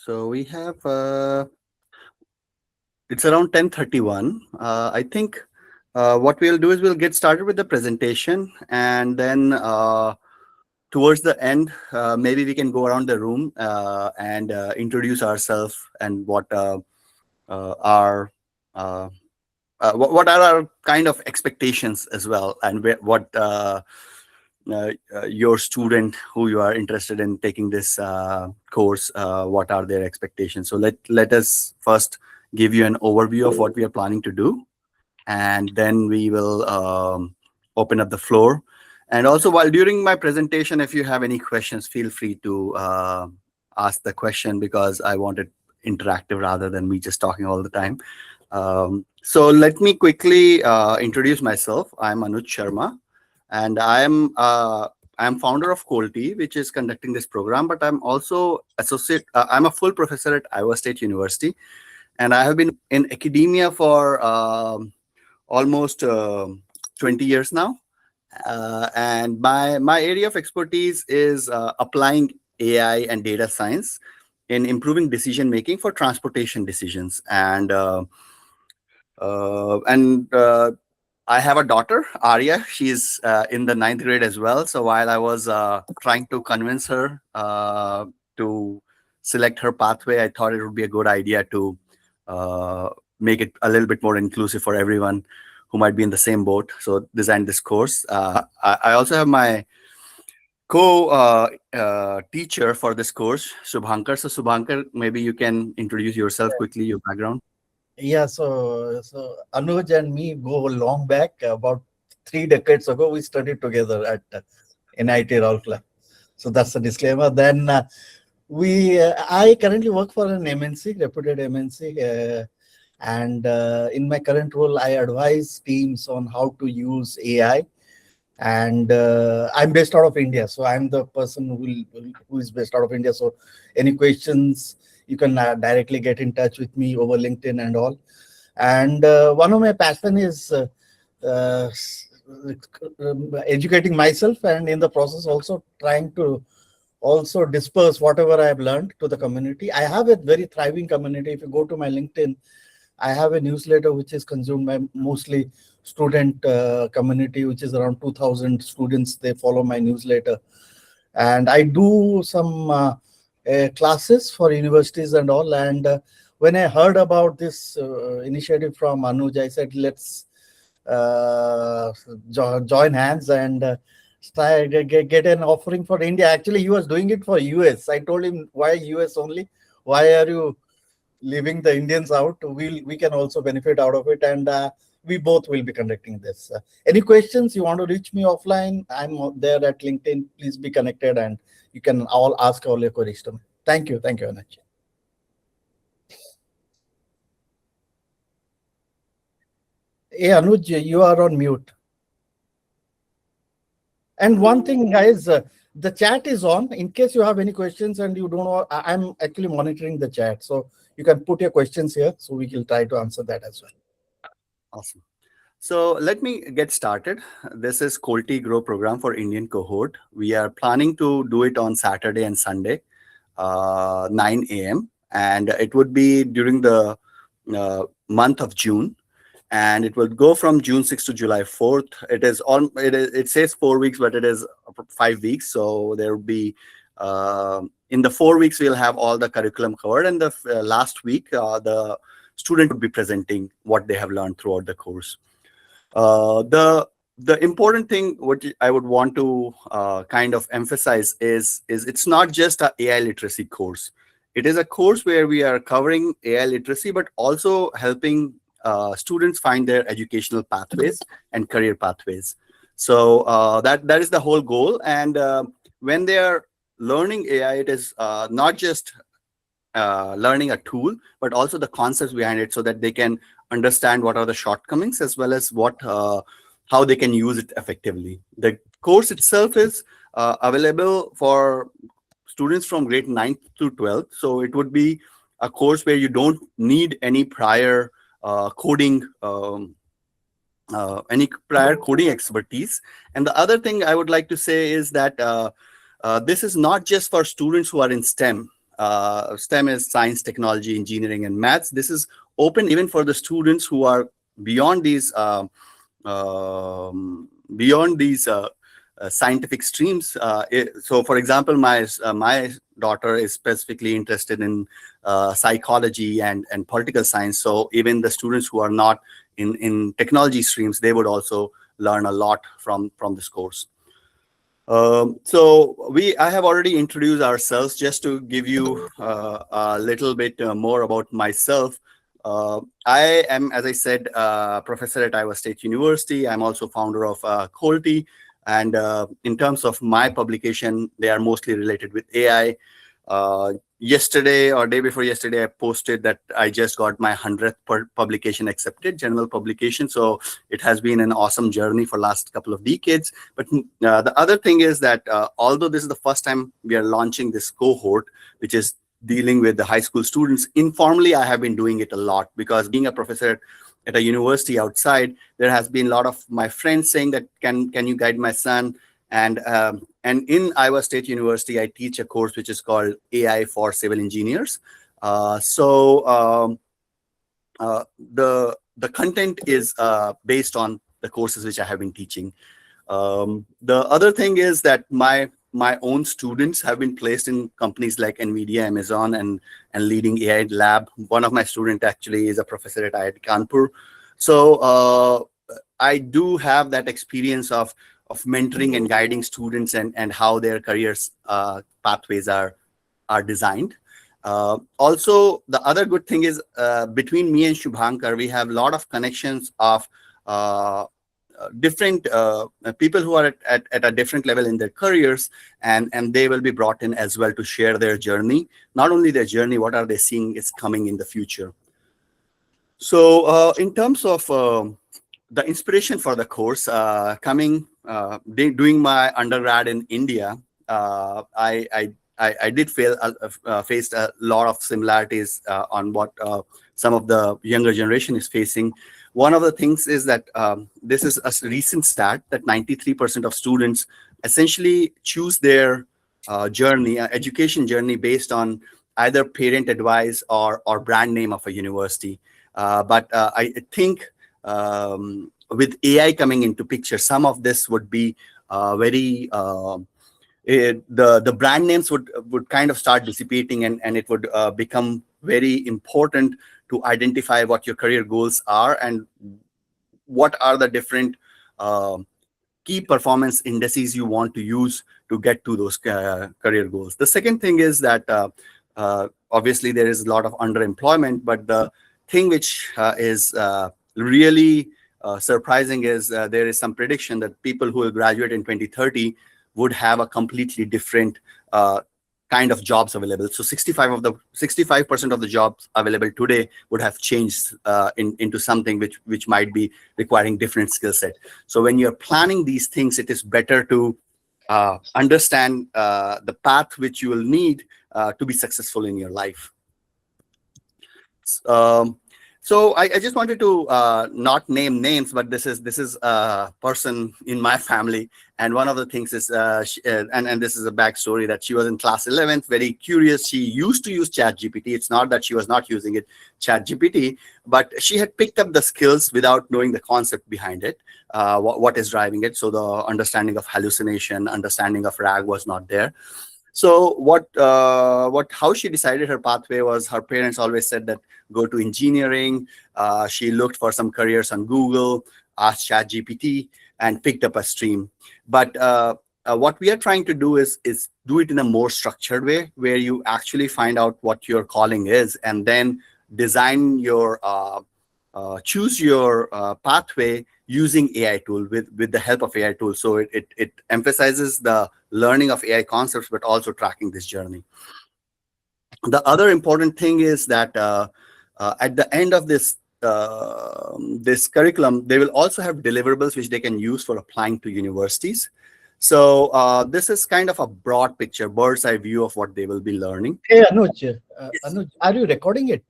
So we have it's around 10:31. I think what we'll do is we'll get started with the presentation, and then towards the end, maybe we can go around the room and introduce ourselves and our uh, what are our kind of expectations as well, and what your student who you are interested in taking this course, what are their expectations. So let us first give you an overview of what we are planning to do, and then we will open up the floor. And also, while during my presentation, if you have any questions, feel free to ask the question, because I want it interactive rather than me just talking all the time. So let me quickly introduce myself. I'm Anuj Sharma, and I'm founder of Coltie, which is conducting this program. But I'm also I'm a full professor at Iowa State University, and I have been in academia for almost 20 years now. And my area of expertise is applying AI and data science in improving decision making for transportation decisions. And I have a daughter, Arya. She's in the ninth grade as well. So while I was trying to convince her to select her pathway, I thought it would be a good idea to uh, make it a little bit more inclusive for everyone who might be in the same boat. So design this course. I also have my co-teacher for this course, Subhankar. So Subhankar, maybe you can introduce yourself quickly, your background. Yeah, so Anuj and me go long back. About 3 decades ago, we studied together at NIT Rourkela. So that's the disclaimer. Then I currently work for an MNC, reputed MNC, and in my current role, I advise teams on how to use AI. And I'm based out of India, so I'm the person who is based out of India. So any questions, you can directly get in touch with me over LinkedIn and all. And one of my passion is uh, educating myself, and in the process also trying to also disperse whatever I have learned to the community. I have a very thriving community. If you go to my LinkedIn, I have a newsletter which is consumed by mostly student community, which is around 2,000 students. They follow my newsletter. And I do some classes for universities and all. And when I heard about this initiative from Anuj, I said, let's join hands and get an offering for India. Actually, he was doing it for US. I told him, why US only? Why are you leaving the Indians out? We can also benefit out of it, and we both will be conducting this. Any questions you want to reach me offline? I'm there at LinkedIn. Please be connected, and you can all ask all your queries to me. Thank you, Anuj. Hey Anuj, you are on mute. And one thing, guys, the chat is on. In case you have any questions and you don't know, I'm actually monitoring the chat, so you can put your questions here, so we will try to answer that as well. Awesome. So let me get started. This is Coltie Grow program for Indian cohort. We are planning to do it on Saturday and Sunday, 9 a.m. And it would be during the month of June. And it will go from June 6th to July 4th. It says 4 weeks, but it is 5 weeks. So there will be, in the 4 weeks, we'll have all the curriculum covered. And the last week, the student would be presenting what they have learned throughout the course. The important thing what I would want to kind of emphasize is it's not just a AI literacy course. It is a course where we are covering AI literacy, but also helping students find their educational pathways and career pathways. So that is the whole goal. And when they are learning AI, it is not just learning a tool, but also the concepts behind it, so that they can understand what are the shortcomings, as well as how they can use it effectively. The course itself is available for students from grade 9th to 12th. So it would be a course where you don't need any prior coding expertise. And the other thing I would like to say is that this is not just for students who are in STEM. STEM is science, technology, engineering, and maths. This is open even for the students who are beyond these scientific streams. So, for example, my daughter is specifically interested in psychology and political science. So, even the students who are not in technology streams, they would also learn a lot from this course. I have already introduced ourselves. Just to give you a little bit more about myself. I am, as I said, professor at Iowa State University. I'm also founder of Coltie. And in terms of my publication, they are mostly related with AI. Yesterday or day before yesterday, I posted that I just got my 100th publication accepted, journal publication. So it has been an awesome journey for last couple of decades. But the other thing is that although this is the first time we are launching this cohort, which is dealing with the high school students, informally, I have been doing it a lot, because being a professor at a university outside, there has been a lot of my friends saying that, can you guide my son? And in Iowa State University, I teach a course which is called AI for Civil Engineers. The content is based on the courses which I have been teaching. The other thing is that my own students have been placed in companies like NVIDIA, Amazon, and leading AI lab. One of my students actually is a professor at IIT Kanpur. So I do have that experience of mentoring and guiding students and how their careers pathways are designed. Also, the other good thing is between me and Shubhankar, we have a lot of connections of different people who are at a different level in their careers, and they will be brought in as well to share their journey. Not only their journey, what are they seeing is coming in the future. So in terms of the inspiration for the course, doing my undergrad in India, I did faced a lot of similarities on what some of the younger generation is facing. One of the things is that this is a recent stat that 93% of students essentially choose their education journey based on either parent advice or brand name of a university. But I think with AI coming into picture, some of this would be very the brand names would kind of start dissipating, and it would become very important to identify what your career goals are and what are the different key performance indices you want to use to get to those career goals. The second thing is that obviously there is a lot of underemployment, but the thing which is really surprising is there is some prediction that people who will graduate in 2030 would have a completely different kind of jobs available. So 65% of the jobs available today would have changed into something which might be requiring different skill set. So when you're planning these things, it is better to understand the path which you will need to be successful in your life. So I just wanted to not name names, but this is a person in my family, and one of the things is and this is a backstory, that she was in class 11th, very curious. She used to use ChatGPT. It's not that she was not using it, ChatGPT, but she had picked up the skills without knowing the concept behind it, what is driving it. So the understanding of hallucination, understanding of RAG was not there. So how she decided her pathway was, her parents always said that go to engineering. She looked for some careers on Google, asked ChatGPT, and picked up a stream. But what we are trying to do is do it in a more structured way, where you actually find out what your calling is, and then design your choose your pathway using AI tool with the help of AI tools. So it emphasizes the learning of AI concepts, but also tracking this journey. The other important thing is that at the end of this this curriculum, they will also have deliverables which they can use for applying to universities. So this is kind of a broad picture, bird's eye view of what they will be learning. Hey, Anuj, Anuj, are you recording it?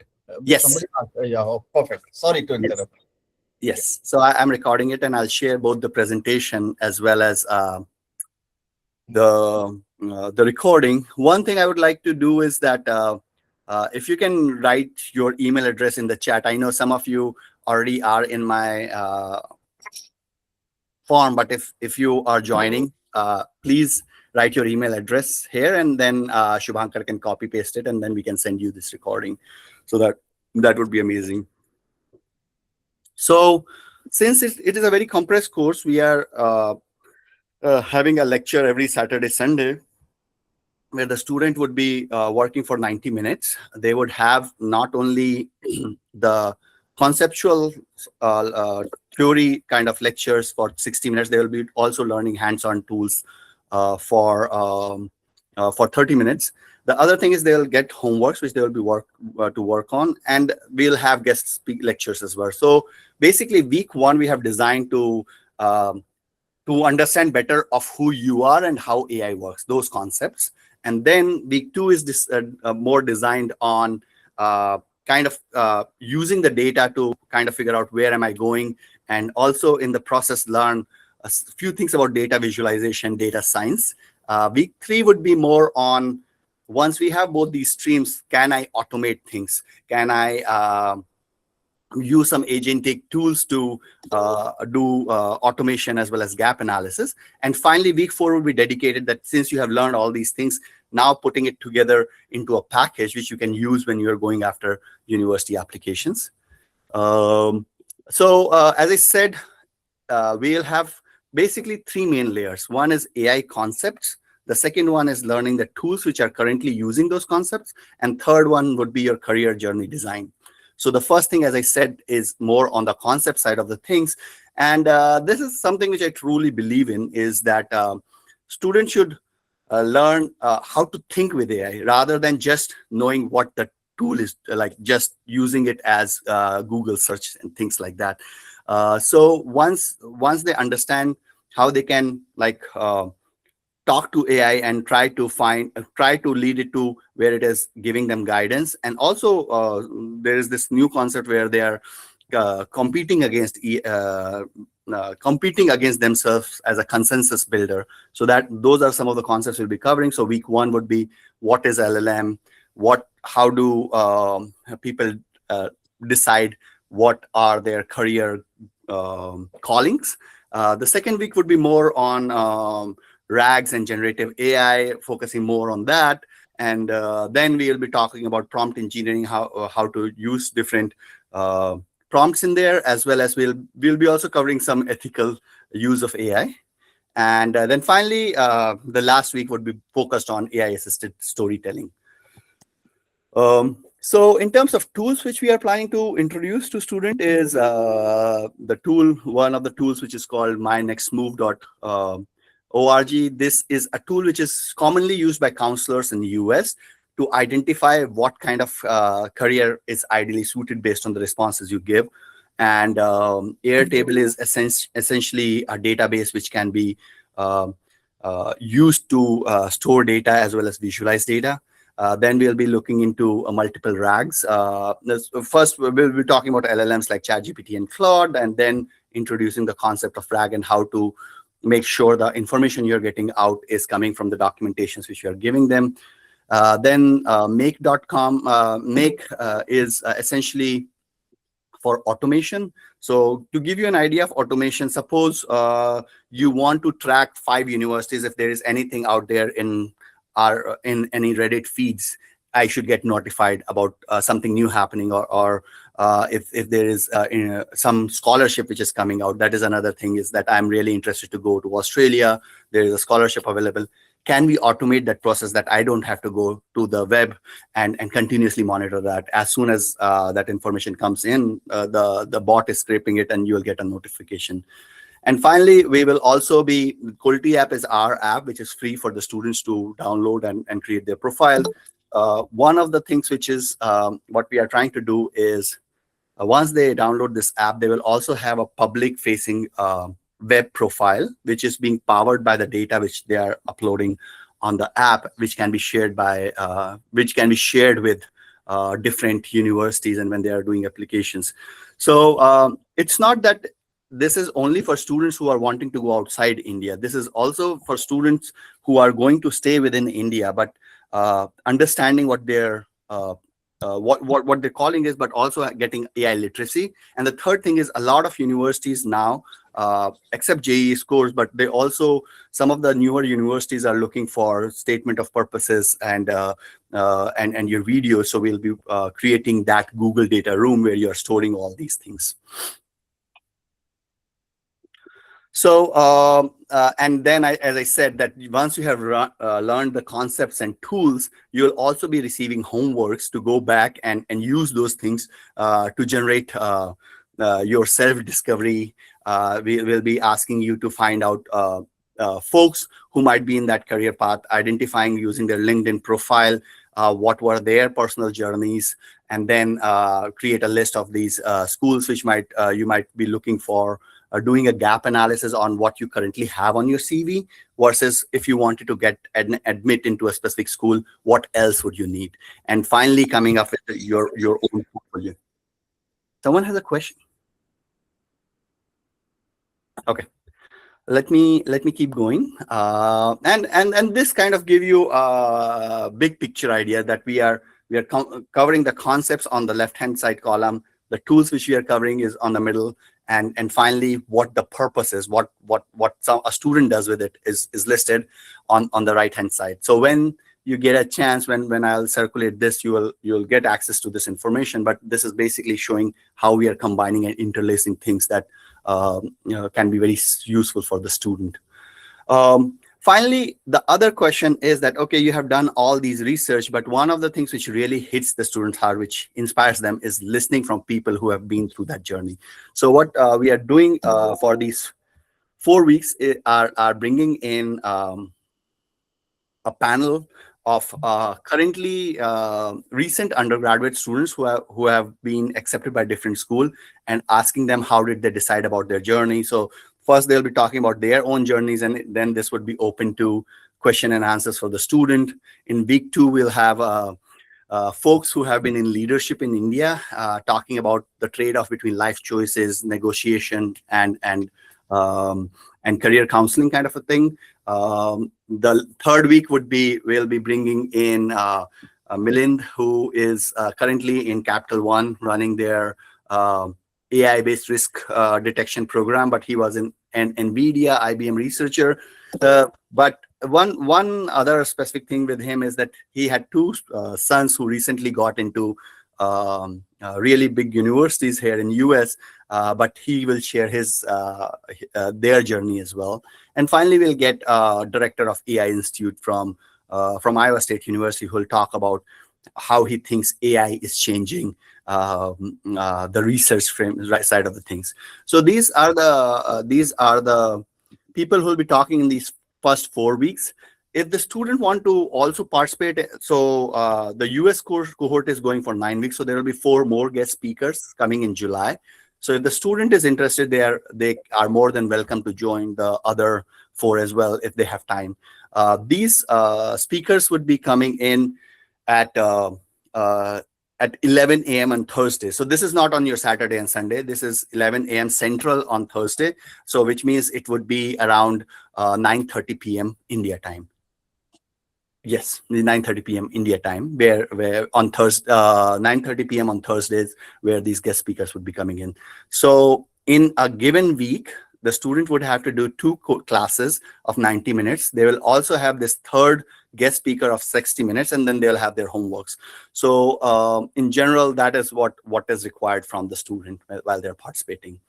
Yes. Somebody asked, yeah, oh, perfect. Sorry to interrupt. Yes. So I'm recording it, and I'll share both the presentation as well as the the recording, one thing I would like to do is that if you can write your email address in the chat. I know some of you already are in my form, but if you are joining, please write your email address here, and then Shubhankar can copy paste it, and then we can send you this recording. So that would be amazing. So since it is a very compressed course, we are having a lecture every Saturday, Sunday, where the student would be working for 90 minutes. They would have not only the conceptual theory kind of lectures for 60 minutes, they will be also learning hands-on tools for 30 minutes. The other thing is they'll get homeworks, which they will be to work on, and we'll have guest speak lectures as well. So basically, week one, we have designed to understand better of who you are and how AI works, those concepts. And then week two is this more designed on kind of using the data to kind of figure out where am I going, and also in the process learn a few things about data visualization, data science. Week three would be more on, once we have both these streams, can I automate things? Can I use some agentic tools to do automation as well as gap analysis? And finally, week four will be dedicated that since you have learned all these things, now putting it together into a package which you can use when you're going after university applications. As I said, we'll have basically three main layers. One is AI concepts. The second one is learning the tools which are currently using those concepts. And third one would be your career journey design. So the first thing, as I said, is more on the concept side of the things. And this is something which I truly believe in, is that students should learn how to think with AI rather than just knowing what the tool is, like just using it as Google search and things like that. So once they understand how they can talk to AI and try to lead it to where it is giving them guidance. And also there is this new concept where they are competing against themselves as a consensus builder. So those are some of the concepts we'll be covering. So week one would be, what is LLM? How do people decide what are their career callings? The second week would be more on RAGs and generative AI, focusing more on that. And then we'll be talking about prompt engineering, how to use different prompts in there, as well as we'll be also covering some ethical use of AI. And then finally, the last week would be focused on AI-assisted storytelling. So in terms of tools which we are planning to introduce to student is one of the tools which is called mynextmove.org. This is a tool which is commonly used by counselors in the US to identify what kind of career is ideally suited based on the responses you give. And Airtable is essentially a database which can be used to store data as well as visualize data. Then we'll be looking into multiple RAGs. First, we'll be talking about LLMs like ChatGPT and Claude, and then introducing the concept of RAG and how to make sure the information you're getting out is coming from the documentations which you're giving them. Then make.com. Make is essentially for automation. So to give you an idea of automation, suppose you want to track 5 universities. If there is anything out there in any Reddit feeds, I should get notified about something new happening, or if there is some scholarship which is coming out. That is another thing, is that I'm really interested to go to Australia. There is a scholarship available. Can we automate that process that I don't have to go to the web and continuously monitor that? As soon as that information comes in, the bot is scraping it and you will get a notification. And finally, we will also be, Coltie app is our app, which is free for the students to download and create their profile. One of the things which is what we are trying to do is once they download this app, they will also have a public facing web profile, which is being powered by the data which they are uploading on the app, which can be shared with different universities and when they are doing applications. So it's not that this is only for students who are wanting to go outside India. This is also for students who are going to stay within India, but understanding what their what their calling is, but also getting AI literacy. And the third thing is, a lot of universities now accept JEE scores, but they also, some of the newer universities are looking for statement of purposes and your videos. So we'll be creating that Google data room where you're storing all these things. So, and then as I said, that once you have learned the concepts and tools, you'll also be receiving homeworks to go back and use those things to generate your self-discovery. We will be asking you to find out folks who might be in that career path, identifying using their LinkedIn profile, what were their personal journeys, and then create a list of these schools which you might be looking for, doing a gap analysis on what you currently have on your CV versus if you wanted to get admit into a specific school, what else would you need? And finally, coming up with your own portfolio. Someone has a question? Okay. Let me keep going, and this kind of give you a big picture idea that we are covering the concepts on the left hand side column, the tools which we are covering is on the middle, and finally what the purpose is, what a student does with it is listed on the right hand side. So when you get a chance, when I'll circulate this, you'll get access to this information. But this is basically showing how we are combining and interlacing things that can be very useful for the student. Finally, the other question is that, okay, you have done all these research, but one of the things which really hits the student's heart, which inspires them, is listening from people who have been through that journey. So what we are doing for these 4 weeks are bringing in a panel of currently recent undergraduate students who have been accepted by different school, and asking them how did they decide about their journey. So first they'll be talking about their own journeys, and then this would be open to question and answers for the student. In week 2, we'll have folks who have been in leadership in India talking about the trade-off between life choices, negotiation, and career counseling kind of a thing. The third week we'll be bringing in Milind, who is currently in Capital One running their AI-based risk detection program, but he was an NVIDIA, IBM researcher. But one other specific thing with him is that he had 2 sons who recently got into really big universities here in US, but he will share their journey as well. And finally, we'll get director of AI Institute from Iowa State University, who will talk about how he thinks AI is changing the research side of the things. So these are the people who will be talking in these first 4 weeks. If the student want to also participate, so the US cohort is going for 9 weeks, so there will be 4 more guest speakers coming in July. So if the student is interested, they are more than welcome to join the other 4 as well if they have time. These speakers would be coming in at 11 a.m. on Thursday. So this is not on your Saturday and Sunday. This is 11 a.m. Central on Thursday. So which means it would be around 9:30 p.m. India time. Yes, 9:30 p.m. India time, where on Thursday, 9:30 p.m. on Thursdays, where these guest speakers would be coming in. So in a given week, the student would have to do 2 classes of 90 minutes. They will also have this third guest speaker of 60 minutes, and then they'll have their homeworks. So in general, that is what is required from the student while they're participating.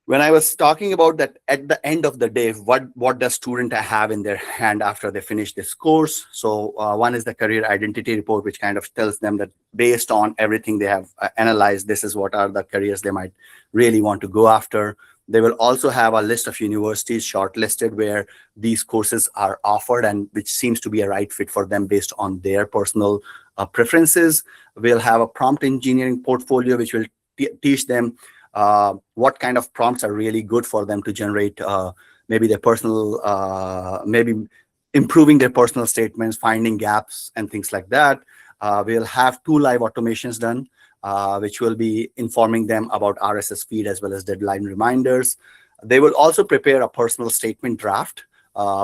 When I was talking about that, at the end of the day, what does student have in their hand after they finish this course? So one is the career identity report, which kind of tells them that based on everything they have analyzed, this is what are the careers they might really want to go after. They will also have a list of universities shortlisted where these courses are offered and which seems to be a right fit for them based on their personal preferences. We'll have a prompt engineering portfolio, which will teach them what kind of prompts are really good for them to generate maybe their personal, maybe improving their personal statements, finding gaps and things like that. We'll have 2 live automations done. which will be informing them about RSS feed as well as deadline reminders. They will also prepare a personal statement draft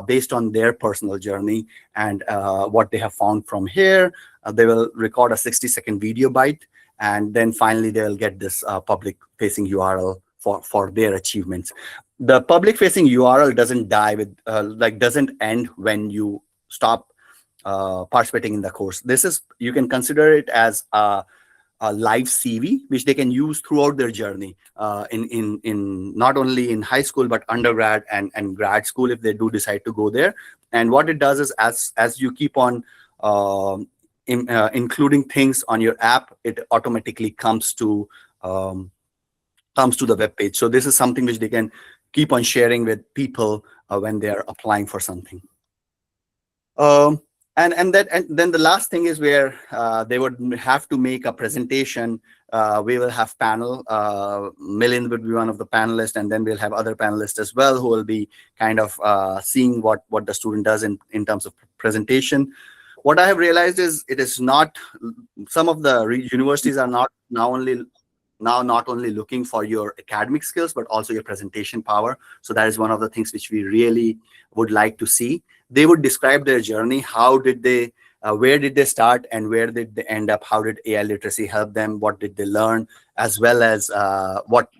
based on their personal journey and what they have found from here. They will record a 60-second video bite, and then finally they'll get this public-facing URL for their achievements. The public-facing URL doesn't die with doesn't end when you stop participating in the course. You can consider it as a live CV, which they can use throughout their journey in not only in high school but undergrad and grad school if they do decide to go there. And what it does is as you keep on including things on your app, it automatically comes to the web page. So this is something which they can keep on sharing with people when they are applying for something. And then the last thing is where they would have to make a presentation. We will have panel. Milind would be one of the panelists, and then we'll have other panelists as well who will be kind of seeing what the student does in terms of presentation. What I have realized is it is not, some of the universities are not only looking for your academic skills, but also your presentation power. So that is one of the things which we really would like to see. They would describe their journey. How did they, where did they start and where did they end up? How did AI literacy help them? What did they learn? As well as what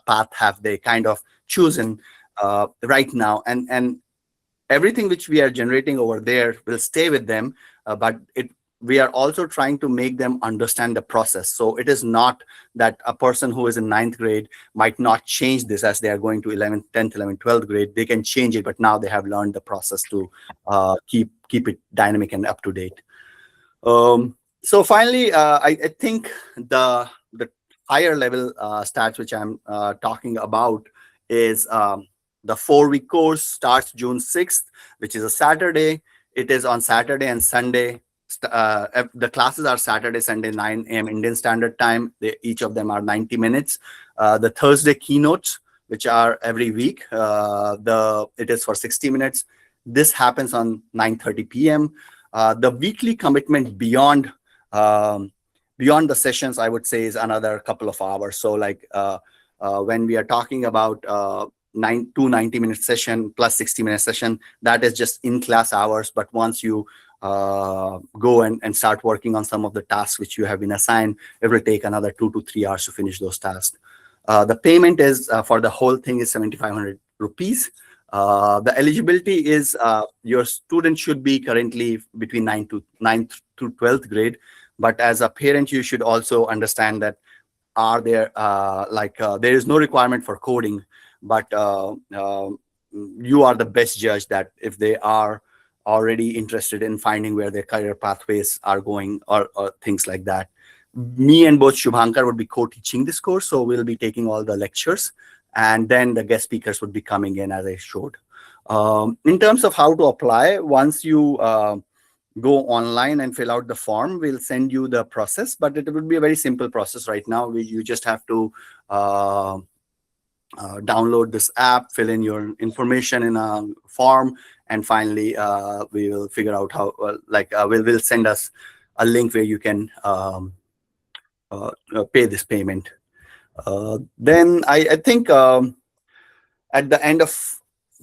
path have they kind of chosen right now? And everything which we are generating over there will stay with them, but we are also trying to make them understand the process. So it is not that a person who is in 9th grade might not change this as they are going to 11th, 10th, 11th, 12th grade. They can change it, but now they have learned the process to keep it dynamic and up to date. So finally, I think the higher level stats which I'm talking about is the 4-week course starts June 6th, which is a Saturday. It is on Saturday and Sunday. The classes are Saturday, Sunday, 9 a.m. Indian Standard Time. Each of them are 90 minutes. The Thursday keynotes, which are every week, it is for 60 minutes. This happens on 9:30 p.m. The weekly commitment beyond the sessions, I would say, is another couple of hours. So like when we are talking about 90-minute session plus 60-minute session, that is just in class hours. But once you go and start working on some of the tasks which you have been assigned, it will take another 2 to 3 hours to finish those tasks. The payment is for the whole thing is 7,500 rupees. The eligibility is your student should be currently between 9th to 12th grade. But as a parent, you should also understand that there is no requirement for coding, but you are the best judge that if they are already interested in finding where their career pathways are going or things like that. Me and both Shubhankar would be co-teaching this course, so we'll be taking all the lectures, and then the guest speakers would be coming in as I showed. In terms of how to apply, once you go online and fill out the form, we'll send you the process, but it would be a very simple process right now. You just have to download this app, fill in your information in a form, and finally we will figure out how we'll send us a link where you can pay this payment. Then I think at the end of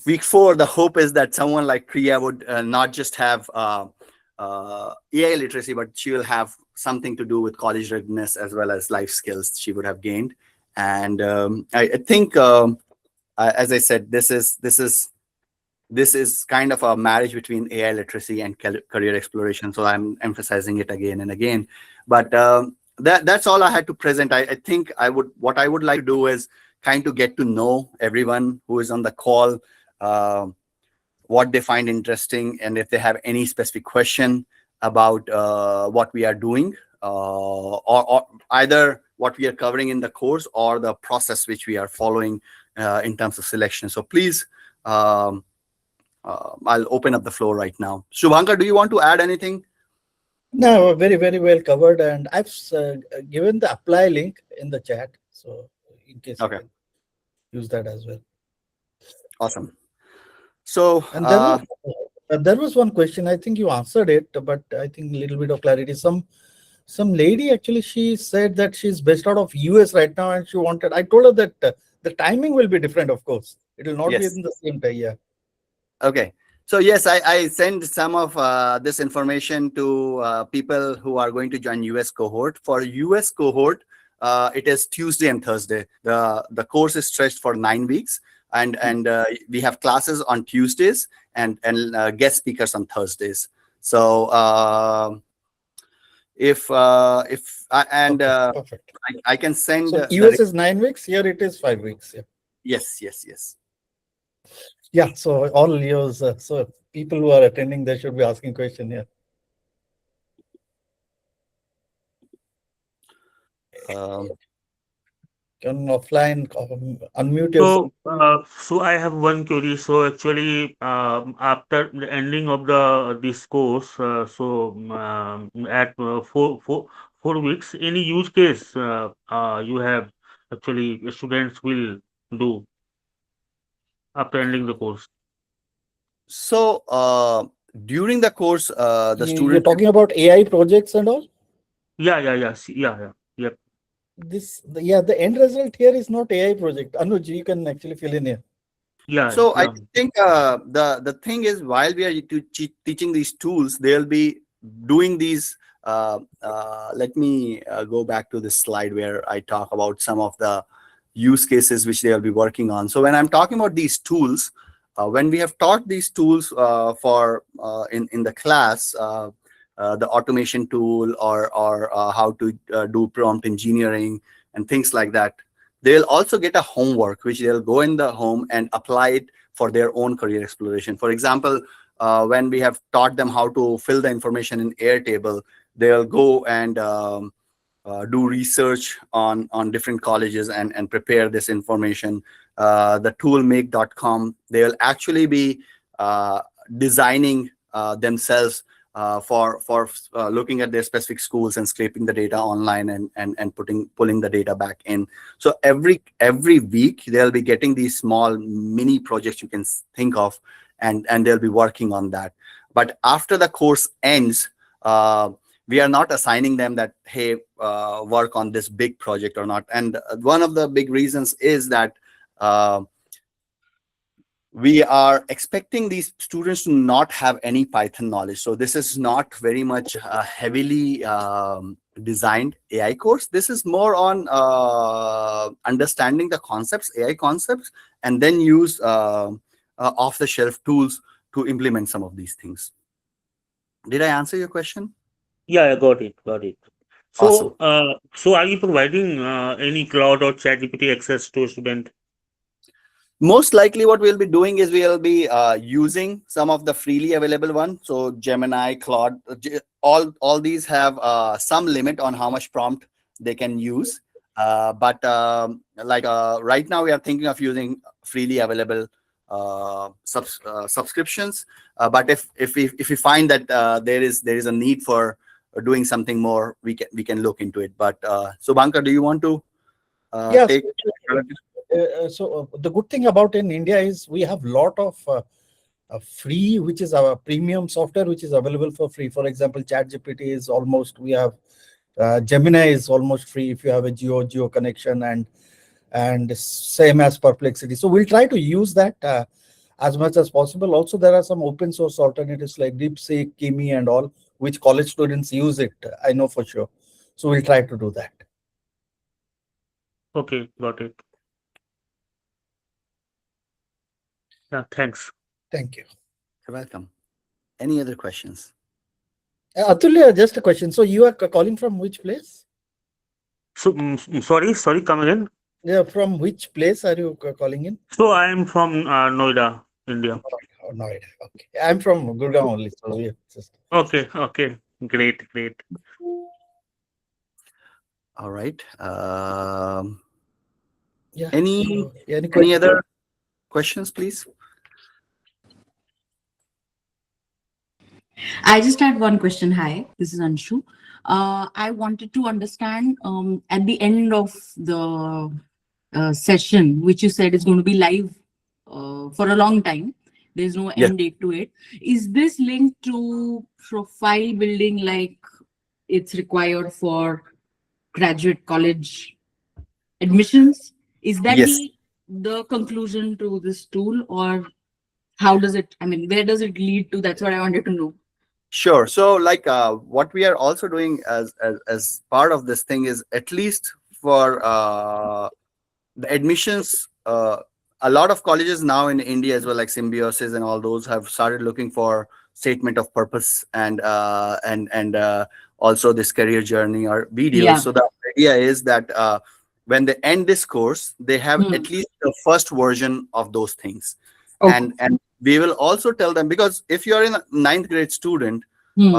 week 4, the hope is that someone like Priya would not just have AI literacy, but she will have something to do with college readiness as well as life skills she would have gained. And I think, as I said, this is kind of a marriage between AI literacy and career exploration. So I'm emphasizing it again and again. But that's all I had to present. I think what I would like to do is kind of get to know everyone who is on the call, what they find interesting, and if they have any specific question about what we are doing, or either what we are covering in the course or the process which we are following in terms of selection. So please, I'll open up the floor right now. Shubhankar, do you want to add anything? No, very, very well covered. And I've given the apply link in the chat. So in case you can use that as well. Awesome. So and there was one question. I think you answered it, but I think a little bit of clarity. some lady actually, she said that she's based out of US right now, and she wanted. I told her that the timing will be different. Of course, it will not be Yes. in the same time. Yeah. Okay. So yes, I send some of this information to people who are going to join US cohort. For US cohort, it is Tuesday and Thursday. The course is stretched for 9 weeks, and we have classes on Tuesdays and guest speakers on Thursdays. So if I, and Okay. Perfect. I can send So the US is 9 weeks. Here it is 5 weeks. Yeah. yes. Yeah. So all yours. So people who are attending, they should be asking question. Yeah. Um, Can offline unmute yourself. So I have one query. So actually, after the ending of the this course, at 4 weeks, any use case you have actually students will do after ending the course? so during the course, the You're student. talking about AI projects and all. Yep. Yeah, the end result here is not AI project. Anuj, you can actually fill in here. So I Yeah. think the thing is, while we are teaching these tools, they'll be doing these. Let me go back to this slide where I talk about some of the use cases which they'll be working on. So when I'm talking about these tools, when we have taught these tools for in the class, the automation tool or how to do prompt engineering and things like that, they'll also get a homework which they'll go in the home and apply it for their own career exploration. For example, when we have taught them how to fill the information in Airtable, they'll go and do research on different colleges and prepare this information. The tool make.com, they'll actually be designing themselves for looking at their specific schools and scraping the data online and pulling the data back in. So every week they'll be getting these small mini projects you can think of, and they'll be working on that. But after the course ends, we are not assigning them that, hey, work on this big project or not. And one of the big reasons is that we are expecting these students to not have any Python knowledge. So this is not very much a heavily designed AI course. This is more on understanding the concepts, AI concepts, and then use off-the-shelf tools to implement some of these things. Did I answer your question? Yeah, I got it. Awesome. So are you providing any cloud or ChatGPT access to a student? Most likely what we'll be doing is we'll be using some of the freely available one. So Gemini, Claude, all these have some limit on how much prompt they can use. But right now we are thinking of using freely available subscriptions. But if we find that there is a need for doing something more, we can look into it. But Subhankar, do you want to Yes. take? The good thing about in India is we have lot of free, which is our premium software, which is available for free. For example, ChatGPT is almost, we have Gemini is almost free if you have a geo connection, and same as Perplexity. So we'll try to use that as much as possible. Also, there are some open source alternatives like DeepSeek, Kimi, and all, which college students use it. I know for sure. So we'll try to do that. Okay, got it. Yeah, thanks. Thank you. You're welcome. Any other questions? Atulya, just a question. So you are calling from which place? So sorry, come again. Yeah, from which place are you calling in? So I am from Noida, India. Oh, Noida. Okay, I'm from Gurgaon only. So yeah, Okay, great. All right. Yeah. Any So, any any other questions, please? I just had one question. Hi, this is Anshu. I wanted to understand at the end of the session, which you said is going to be live for a long time. There's no Yes. end date to it. Is this linked to profile building? Like, it's required for graduate college admissions. Is that Yes. the conclusion to this tool, or how does it, I mean, where does it lead to? That's what I wanted to know. Sure. So, like, what we are also doing as part of this thing is, at least for the admissions, a lot of colleges now in India as well, like Symbiosis and all those, have started looking for statement of purpose and also this career journey or videos. Yeah. So the idea is that when they end this course, they have Hmm. at least the first version of those things, Okay. and we will also tell them, because if you are in a ninth grade student, Hmm.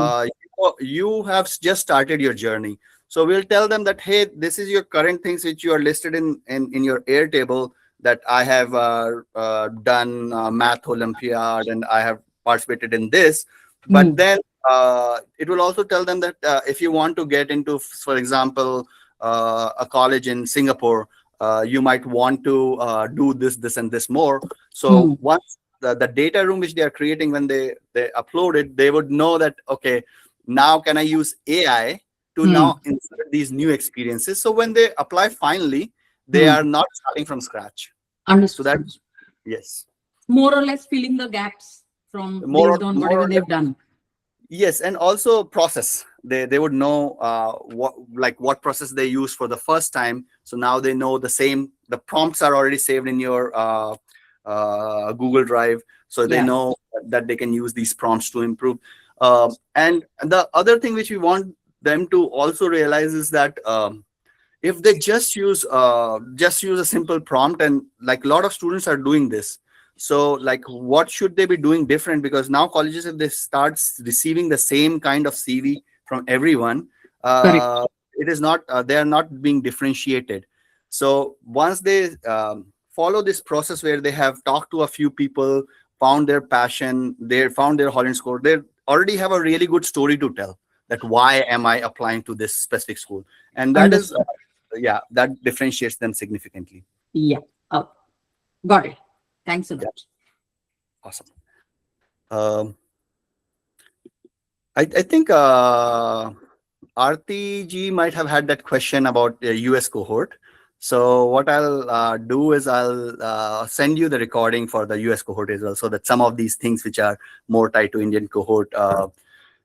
you have just started your journey. So we'll tell them that, hey, this is your current things which you are listed in your Airtable, that I have done math Olympiad and I have participated in this. But Hmm. then it will also tell them that if you want to get into, for example, a college in Singapore, you might want to do this and this more. Hmm. So once the data room which they are creating, when they upload it, they would know that, okay, now can I use AI to Hmm. now insert these new experiences, so when they apply finally, they Hmm. are not starting from scratch. So Understood. that, Understood. yes, More or less filling the gaps from more based or on more whatever or less, they've done. yes. And also process, they would know what process they use for the first time, so now they know the prompts are already saved in your Google Drive, so they Yeah. know that they can use these prompts to improve. And the other thing which we want them to also realize is that if they just use a simple prompt, and like a lot of students are doing this, so like what should they be doing different? Because now colleges, if they start receiving the same kind of CV from everyone, Correct. it is not they are not being differentiated. So once they follow this process where they have talked to a few people, found their passion, they found their Holland score, they already have a really good story to tell, that why am I applying to this specific school. And that is Understood. yeah, that differentiates them significantly. Yeah. Oh, got it. Thanks a Yeah, lot. awesome. um, I think RTG might have had that question about US cohort. So what I'll do is I'll send you the recording for the US cohort as well, so that some of these things which are more tied to Indian cohort,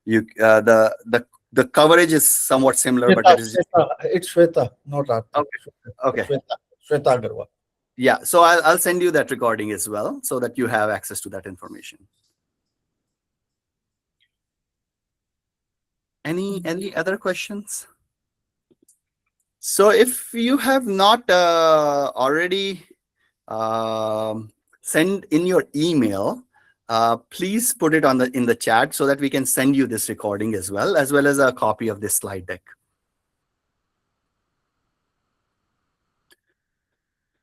you the coverage is somewhat similar, but Shweta, it is just Shweta, it's Shweta, not Aarti. okay. Okay. Shweta, Shweta Agarwal. Yeah. So I'll send you that recording as well, so that you have access to that information. Any other questions? So if you have not already send in your email, please put it on in the chat, so that we can send you this recording as well as a copy of this slide deck.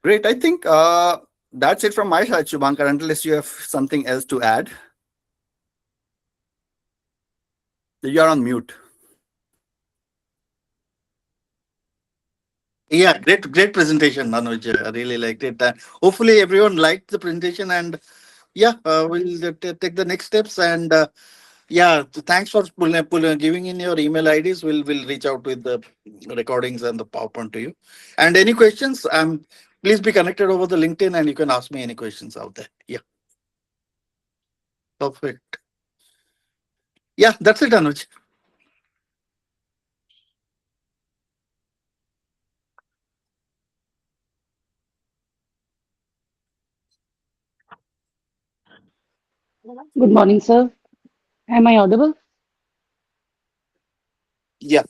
Great. I think that's it from my side, Shubhankar, unless you have something else to add. You're on mute. Yeah, great presentation, Manoj. I really liked it. Hopefully, everyone liked the presentation, and yeah, we'll take the next steps. And yeah, thanks for giving in your email IDs. We'll reach out with the recordings and the PowerPoint to you. And any questions, please be connected over the LinkedIn, and you can ask me any questions out there. Yeah, perfect. Yeah, that's it, Anuj. Good morning, sir. Am I audible? Yeah.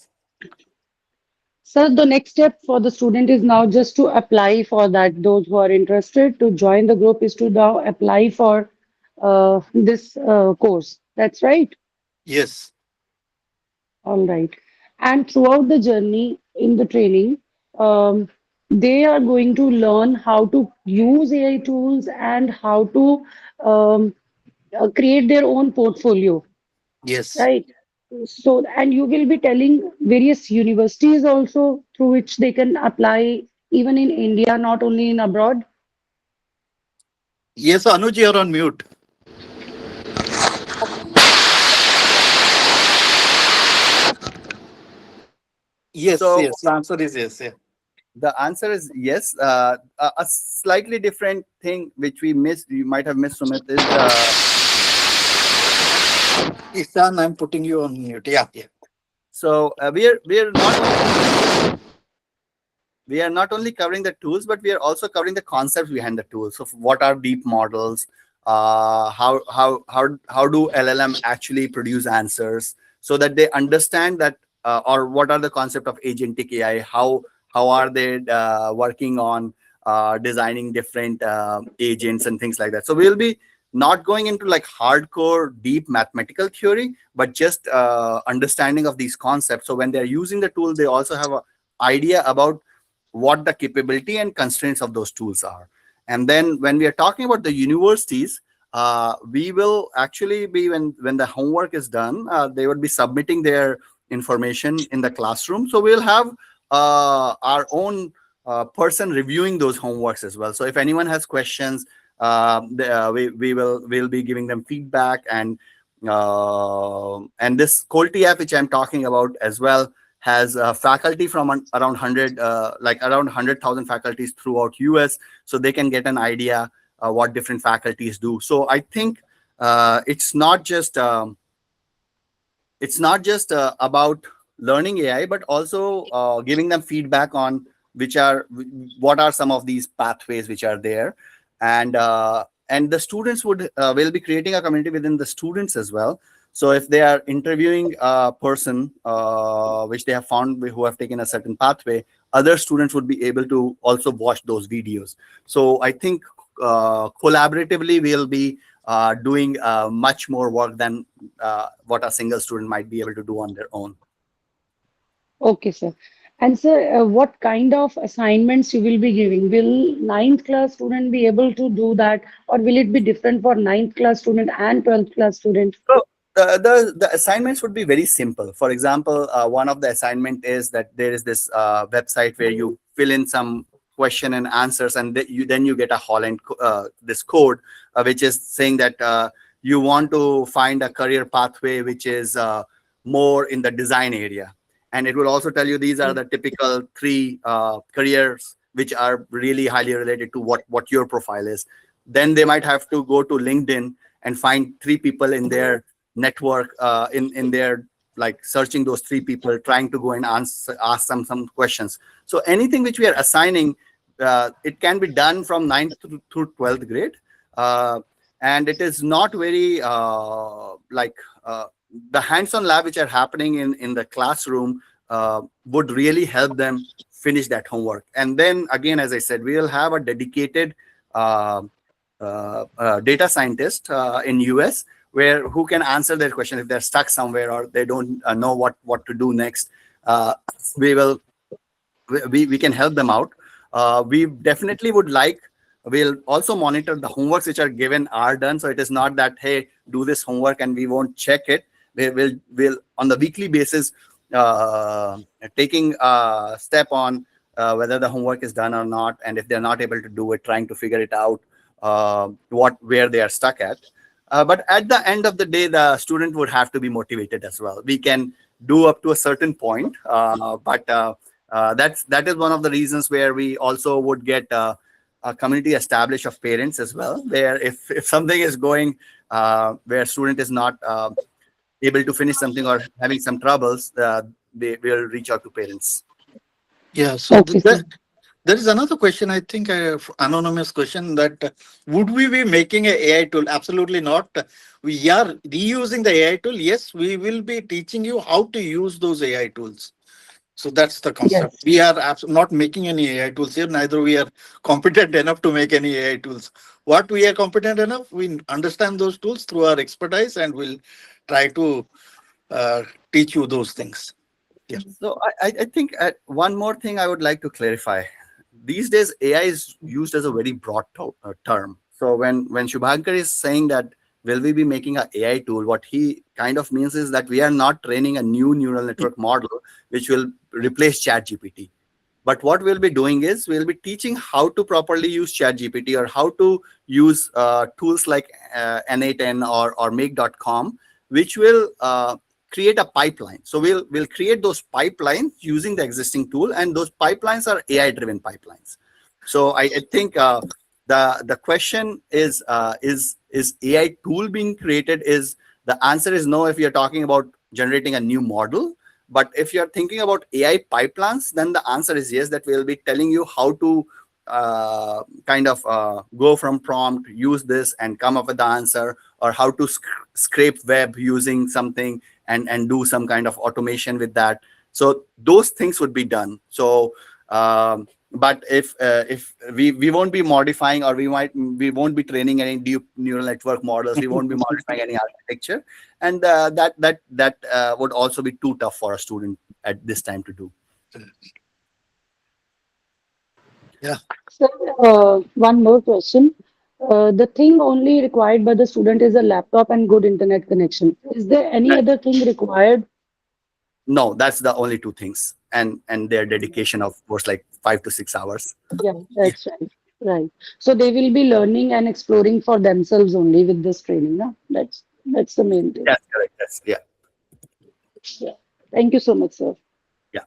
Sir, the next step for the student is now just to apply for that. Those who are interested to join the group is to now apply for this course. That's right. Yes. All right. And throughout the journey in the training, um, they are going to learn how to use AI tools and how to create their own portfolio. Yes. Right. So, and you will be telling various universities also through which they can apply even in India, not only in abroad. Yes, Anuj, you're on mute. Yes, So yes. The answer is yes. Yeah. the answer is yes. A slightly different thing which we missed, you might have missed, Sumit, is Ishan, I'm putting you on mute. Yeah, yeah. so we are not only covering the tools, but we are also covering the concepts behind the tools. So what are deep models? How do LLM actually produce answers so that they understand that, or what are the concept of agentic AI? How are they working on designing different agents and things like that? So we'll be not going into like hardcore deep mathematical theory, but just understanding of these concepts. So when they're using the tool, they also have a idea about what the capability and constraints of those tools are. And then when we are talking about the universities, we will actually be, when the homework is done, they would be submitting their information in the classroom. So we'll have our own person reviewing those homeworks as well. So if anyone has questions, we'll be giving them feedback. And this Coltie app, which I'm talking about as well, has faculty from around 100, like around 100,000 faculties throughout US, so they can get an idea what different faculties do. So I think it's not just about learning AI, but also giving them feedback on what are some of these pathways which are there. And the students will be creating a community within the students as well. So if they are interviewing a person which they have found who have taken a certain pathway, other students would be able to also watch those videos. So I think collaboratively we'll be doing much more work than what a single student might be able to do on their own. Okay, sir. And sir, what kind of assignments you will be giving? Will ninth class student be able to do that, or will it be different for ninth class student and 12th class student? So the assignments would be very simple. For example, one of the assignment is that there is this website where you fill in some question and answers, and then you get a Holland this code which is saying that you want to find a career pathway which is more in the design area, and it will also tell you these are the typical three careers which are really highly related to what your profile is. Then they might have to go to LinkedIn and find three people in their network, in their, like, searching those three people, trying to go and ask them some questions. So anything which we are assigning, it can be done from 9th through 12th grade, and it is not very the hands-on lab which are happening in the classroom would really help them finish that homework. And then again, as I said, we will have a dedicated data scientist in US, who can answer their question if they're stuck somewhere or they don't know what to do next. We can help them out. We definitely would like. We'll also monitor the homeworks which are given are done. So it is not that, hey, do this homework and we won't check it. We'll on the weekly basis taking a step on whether the homework is done or not, and if they're not able to do it, trying to figure it out where they are stuck at. But at the end of the day, the student would have to be motivated as well. We can do up to a certain point, but that is one of the reasons where we also would get a community established of parents as well, where if something is going where student is not able to finish something or having some troubles, they will reach out to parents. Yeah. So Okay, sir. there is another question, I think, anonymous question, that would we be making a AI tool? Absolutely not. We are reusing the AI tool. Yes, we will be teaching you how to use those AI tools. So that's the concept. Yes. We are not making any AI tools here. Neither we are competent enough to make any AI tools. What we are competent enough, we understand those tools through our expertise, and we'll try to teach you those things. Yeah. So I think one more thing I would like to clarify. These days, AI is used as a very broad term. So when Shubhankar is saying that will we be making an AI tool, what he kind of means is that we are not training a new neural network model which will replace ChatGPT. But what we'll be doing is we'll be teaching how to properly use ChatGPT, or how to use tools like N8N or Make.com, which will create a pipeline. So we'll create those pipelines using the existing tool, and those pipelines are AI driven pipelines. So I think the question is AI tool being created? Is the answer is no if you're talking about generating a new model. But if you're thinking about AI pipelines, then the answer is yes, that we'll be telling you how to kind of go from prompt, use this and come up with the answer, or how to scrape web using something and do some kind of automation with that. So those things would be done. So but if we won't be modifying, or we won't be training any deep neural network models, we won't be modifying any architecture, and that would also be too tough for a student at this time to do. Yeah. So, one more question. The thing only required by the student is a laptop and good internet connection. Is there any other thing required? No, that's the only two things, and their dedication of course like 5 to 6 hours. Yeah, that's right. Right. So they will be learning and exploring for themselves only with this training, no? That's the main thing. That's correct. That's yeah. Yeah. Thank you so much, sir. Yeah.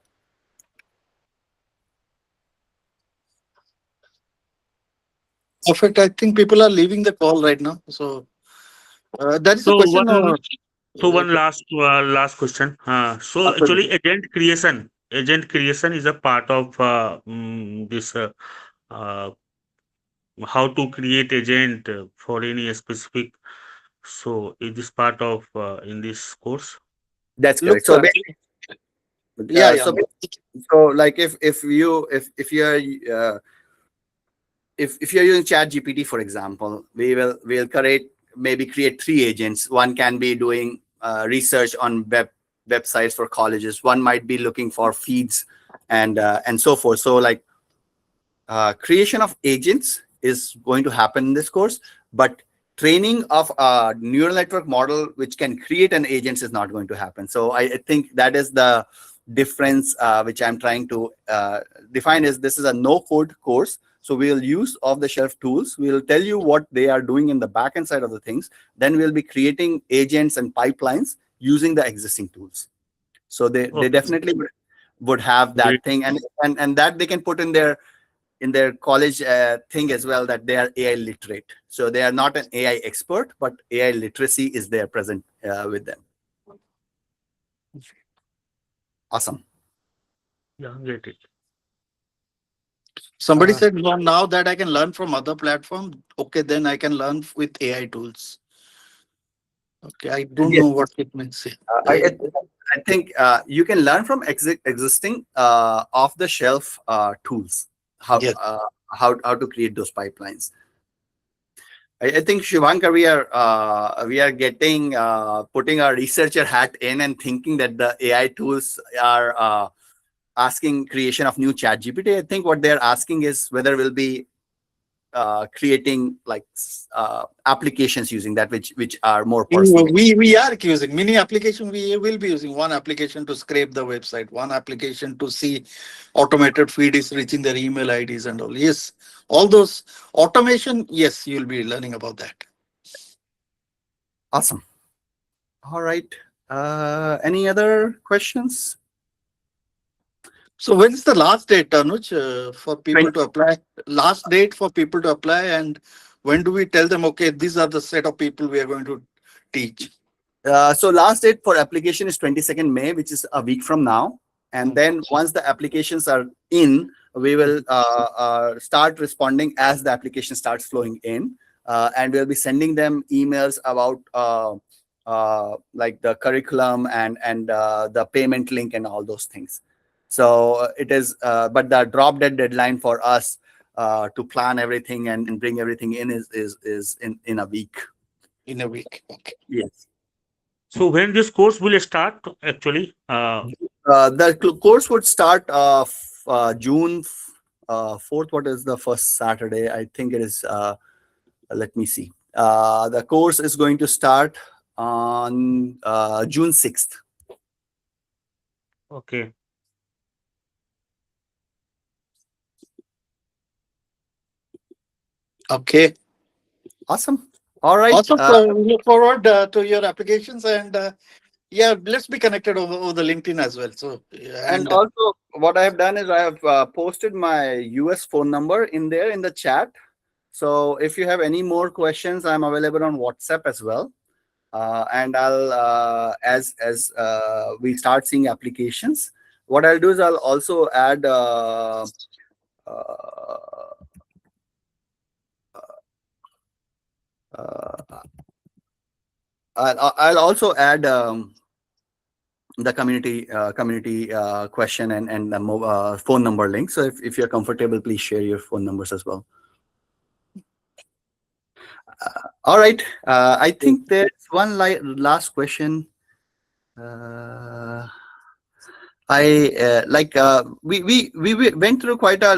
Perfect. I think people are leaving the call right now. So that is a So question. one last question. So actually, agent creation is a part of this. Uh, how to create agent for any specific. So is this part of in this course? That's Look, correct. So yeah, yeah. so like if you're if you're using chat gpt, for example, we'll create 3 agents. One can be doing research on websites for colleges. One might be looking for feeds and so forth. So like creation of agents is going to happen in this course, but training of a neural network model which can create an agent is not going to happen. So I think that is the difference which I'm trying to define. Is this is a no code course. So we'll use off the shelf tools. We'll tell you what they are doing in the back end side of the things. Then we'll be creating agents and pipelines using the existing tools. So they Okay. definitely would have Great. that thing, and that they can put in their college thing as well, that they are AI literate. So they are not an AI expert, but AI literacy is there present with them. Awesome. Yeah, get it. Somebody Uh, said, well, now that I can learn from other platforms, okay, then I can learn with AI tools. Okay, I don't yes, know what it means. I think you can learn from existing off-the-shelf tools how Yes. how to create those pipelines. I think Shivankar, we are getting putting our researcher hat in and thinking that the AI tools are asking creation of new chat GPT. I think what they're asking is whether we'll be creating like applications using that which are more personal. We are using many applications. We will be using one application to scrape the website, one application to see automated feed is reaching their email IDs and all. Yes, all those automation. Yes, you'll be learning about that. Awesome. All right. Any other questions? So when is the last date, Anuj, for people 20, to apply? Last date for people to apply, and when do we tell them, okay, these are the set of people we are going to teach? so last date for application is 22nd May, which is a week from now. And then once the applications are in, we will start responding as the application starts flowing in. And we'll be sending them emails about like the curriculum and the payment link and all those things. So it is, but the drop dead deadline for us to plan everything and bring everything in is in a week. In a week. Okay. Yes. So when this course will start actually? The course would start June 4th. What is the first Saturday? I think it is. Let me see. The course is going to start on June 6th. Okay. Okay. Awesome. All right. Also, we look forward to your applications, and Yeah, let's be connected over the LinkedIn as well. So, And also, what I have done is I have posted my US phone number in there in the chat. So if you have any more questions, I'm available on WhatsApp as well. And I'll as we start seeing applications, what I'll do is I'll also add uh, I'll also add the community question and the phone number link. So if you're comfortable, please share your phone numbers as well. All right. I think there's one last question. We went through quite a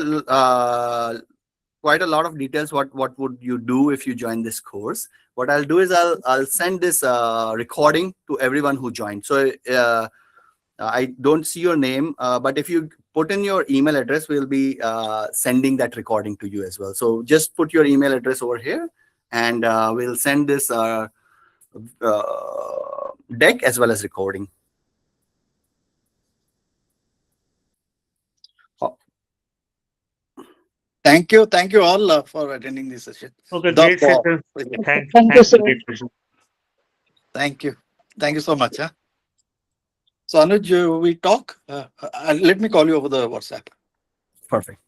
lot of details. What would you do if you join this course? What I'll do is I'll send this recording to everyone who joined. So I don't see your name, but if you put in your email address, we'll be sending that recording to you as well. So just put your email address over here, and we'll send this deck as well as recording. thank you all for attending this session. Okay, great The- session. Thanks. Thank you, Thanks, sir. great session. Thank you so much. Huh? So Anuj, we talk. Let me call you over the WhatsApp. Perfect.